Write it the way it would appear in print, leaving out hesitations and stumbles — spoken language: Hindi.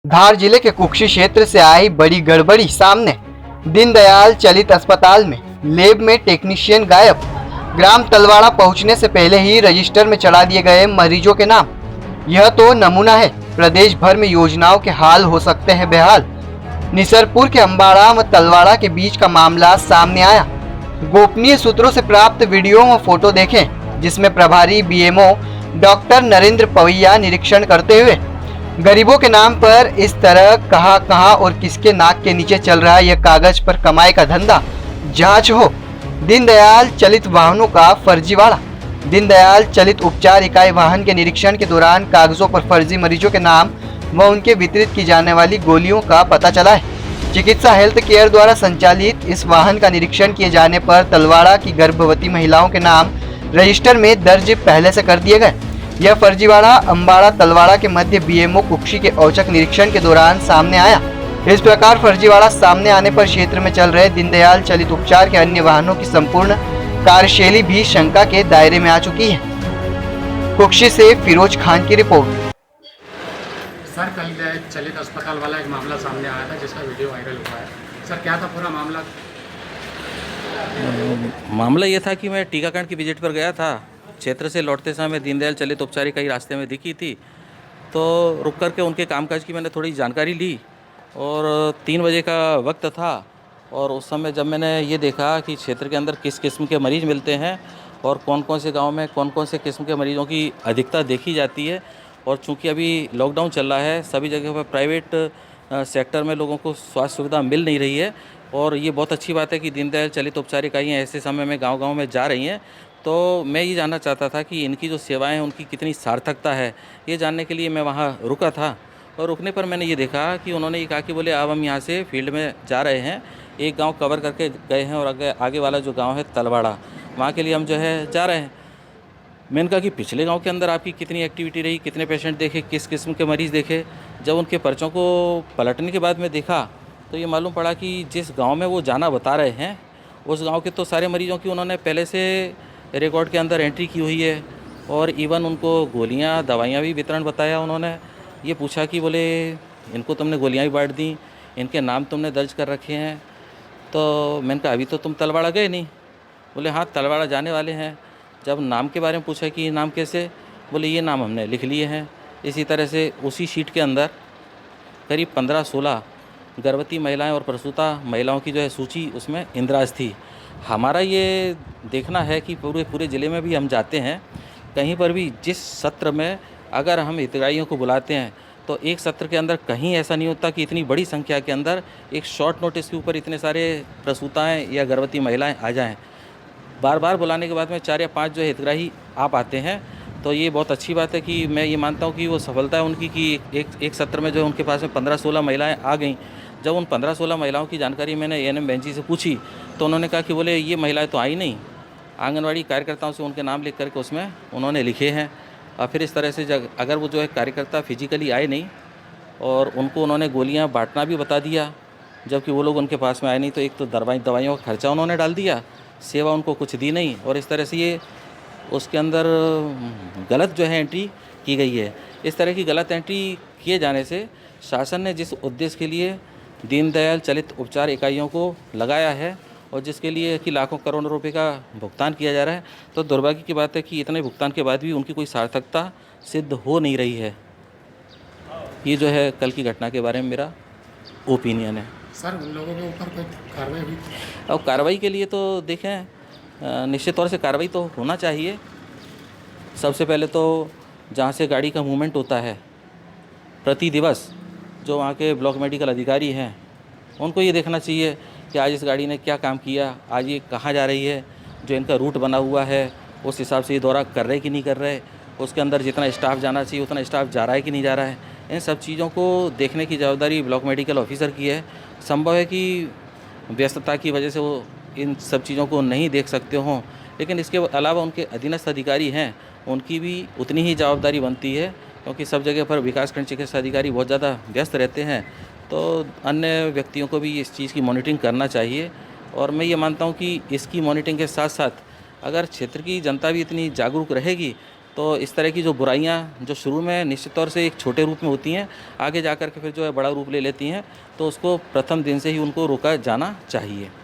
धार जिले के कुक्षी क्षेत्र से आई बड़ी गड़बड़ी सामने। दीनदयाल चलित अस्पताल में लैब में टेक्नीशियन गायब। ग्राम तलवाड़ा पहुंचने से पहले ही रजिस्टर में चढ़ा दिए गए मरीजों के नाम। यह तो नमूना है, प्रदेश भर में योजनाओं के हाल हो सकते हैं बेहाल। निसरपुर के अम्बाड़ा व तलवाड़ा के बीच का मामला सामने आया। गोपनीय सूत्रों से प्राप्त वीडियो व फोटो देखें, जिसमें प्रभारी बीएमओ डॉक्टर नरेंद्र पवैया निरीक्षण करते हुए गरीबों के नाम पर इस तरह कहां और किसके नाक के नीचे चल रहा है यह कागज पर कमाई का धंधा। जांच हो। दीनदयाल चलित वाहनों का फर्जीवाड़ा। दीनदयाल चलित उपचार इकाई वाहन के निरीक्षण के दौरान कागजों पर फर्जी मरीजों के नाम व उनके वितरित की जाने वाली गोलियों का पता चला है। चिकित्सा हेल्थ केयर द्वारा संचालित इस वाहन का निरीक्षण किए जाने पर तलवाड़ा की गर्भवती महिलाओं के नाम रजिस्टर में दर्ज पहले से कर दिए गए। यह फर्जीवाड़ा अम्बाड़ा तलवाड़ा के मध्य बीएमओ कुक्षी के औचक निरीक्षण के दौरान सामने आया। इस प्रकार फर्जीवाड़ा सामने आने पर क्षेत्र में चल रहे दीनदयाल चलित उपचार के अन्य वाहनों की संपूर्ण कार्यशैली भी शंका के दायरे में आ चुकी है। कुक्षी से फिरोज खान की रिपोर्ट। सर, कल चलित अस्पताल वाला एक मामला सामने आया था जिसका वीडियो वायरल हुआ है। सर, क्या था पूरा मामला? मामला ये था कि मैं टीकाकरण की विजिट पर गया था। क्षेत्र से लौटते समय दीनदयाल चलित उपचार इकाई रास्ते में दिखी थी, तो रुक करके उनके कामकाज की मैंने थोड़ी जानकारी ली और 3 बजे का वक्त था। और उस समय जब मैंने ये देखा कि क्षेत्र के अंदर किस किस्म के मरीज़ मिलते हैं और कौन कौन से गांव में कौन कौन से किस्म के मरीज़ों की अधिकता देखी जाती है, और चूँकि अभी लॉकडाउन चल रहा है, सभी जगह पर प्राइवेट सेक्टर में लोगों को स्वास्थ्य सुविधा मिल नहीं रही है। और ये बहुत अच्छी बात है कि दीनदयाल चलित उपचार इकाइयाँ ऐसे समय में गाँव-गाँव में जा रही हैं। तो मैं ये जानना चाहता था कि इनकी जो सेवाएं हैं उनकी कितनी सार्थकता है, ये जानने के लिए मैं वहाँ रुका था। और रुकने पर मैंने ये देखा कि उन्होंने ये कहा कि बोले अब हम यहाँ से फील्ड में जा रहे हैं, एक गांव कवर करके गए हैं और आगे वाला जो गांव है तलवाड़ा, वहाँ के लिए हम जो है जा रहे हैं। मैंने कहा कि पिछले गांव के अंदर आपकी कितनी एक्टिविटी रही, कितने पेशेंट देखे, किस किस्म के मरीज़ देखे। जब उनके पर्चों को पलटने के बाद में देखा तो ये मालूम पड़ा कि जिस गाँव में वो जाना बता रहे हैं उस गाँव के तो सारे मरीज़ों की उन्होंने पहले से रिकॉर्ड के अंदर एंट्री की हुई है। और इवन उनको गोलियां दवाइयां भी वितरण बताया। उन्होंने ये पूछा कि बोले इनको तुमने गोलियां भी बांट दी, इनके नाम तुमने दर्ज कर रखे हैं। तो मैंने कहा अभी तो तुम तलवाड़ा गए नहीं। बोले हाँ, तलवाड़ा जाने वाले हैं। जब नाम के बारे में पूछा कि ये नाम कैसे, बोले ये नाम हमने लिख लिए हैं। इसी तरह से उसी शीट के अंदर करीब 15-16 गर्भवती महिलाएँ और प्रसूता महिलाओं की जो है सूची उसमें इंद्राज थी। हमारा ये देखना है कि पूरे ज़िले में भी हम जाते हैं, कहीं पर भी जिस सत्र में अगर हम हितग्राहियों को बुलाते हैं तो एक सत्र के अंदर कहीं ऐसा नहीं होता कि इतनी बड़ी संख्या के अंदर एक शॉर्ट नोटिस के ऊपर इतने सारे प्रसूताएं या गर्भवती महिलाएं आ जाएं। बार बार बुलाने के बाद में 4 या 5 जो हितग्राही आ पाते हैं, तो ये बहुत अच्छी बात है कि मैं ये मानता हूँ कि वो सफलता है उनकी कि एक सत्र में जो उनके पास में 15-16 महिलाएँ आ गईं। जब उन 15-16 महिलाओं की जानकारी मैंने एएनएम बेंच से पूछी तो उन्होंने कहा कि बोले ये महिलाएं तो आई नहीं, आंगनवाड़ी कार्यकर्ताओं से उनके नाम लिख करके उसमें उन्होंने लिखे हैं। और फिर इस तरह से अगर वो जो है कार्यकर्ता फिजिकली आए नहीं और उनको उन्होंने गोलियां बांटना भी बता दिया, जबकि वो लोग उनके पास में आए नहीं, तो एक तो दवाइयों का खर्चा उन्होंने डाल दिया, सेवा उनको कुछ दी नहीं, और इस तरह से ये उसके अंदर गलत जो है एंट्री की गई है। इस तरह की गलत एंट्री किए जाने से शासन ने जिस उद्देश्य के लिए दीनदयाल चलित उपचार इकाइयों को लगाया है और जिसके लिए कि लाखों करोड़ों रुपए का भुगतान किया जा रहा है, तो दुर्भाग्य की बात है कि इतने भुगतान के बाद भी उनकी कोई सार्थकता सिद्ध हो नहीं रही है। ये जो है कल की घटना के बारे में मेरा ओपिनियन है। सर, उन लोगों के ऊपर कोई कार्रवाई हुई? अब कार्रवाई के लिए तो देखें, निश्चित तौर से कार्रवाई तो होना चाहिए। सबसे पहले तो जहाँ से गाड़ी का मूवमेंट होता है प्रति दिवस, जो वहाँ के ब्लॉक मेडिकल अधिकारी हैं उनको ये देखना चाहिए कि आज इस गाड़ी ने क्या काम किया, आज ये कहाँ जा रही है, जो इनका रूट बना हुआ है उस हिसाब से ये दौरा कर रहे कि नहीं कर रहे, उसके अंदर जितना स्टाफ जाना चाहिए उतना स्टाफ जा रहा है कि नहीं जा रहा है। इन सब चीज़ों को देखने की जवाबदारी ब्लॉक मेडिकल ऑफिसर की है। संभव है कि व्यस्तता की वजह से वो इन सब चीज़ों को नहीं देख सकते हों, लेकिन इसके अलावा उनके अधीनस्थ अधिकारी हैं, उनकी भी उतनी ही जवाबदारी बनती है, क्योंकि सब जगह पर विकासखंड चिकित्सा अधिकारी बहुत ज़्यादा व्यस्त रहते हैं। तो अन्य व्यक्तियों को भी इस चीज़ की मॉनिटरिंग करना चाहिए। और मैं ये मानता हूँ कि इसकी मॉनिटरिंग के साथ साथ अगर क्षेत्र की जनता भी इतनी जागरूक रहेगी तो इस तरह की जो बुराइयां जो शुरू में निश्चित तौर से एक छोटे रूप में होती हैं, आगे जा कर के फिर जो है बड़ा रूप ले लेती हैं, तो उसको प्रथम दिन से ही उनको रोका जाना चाहिए।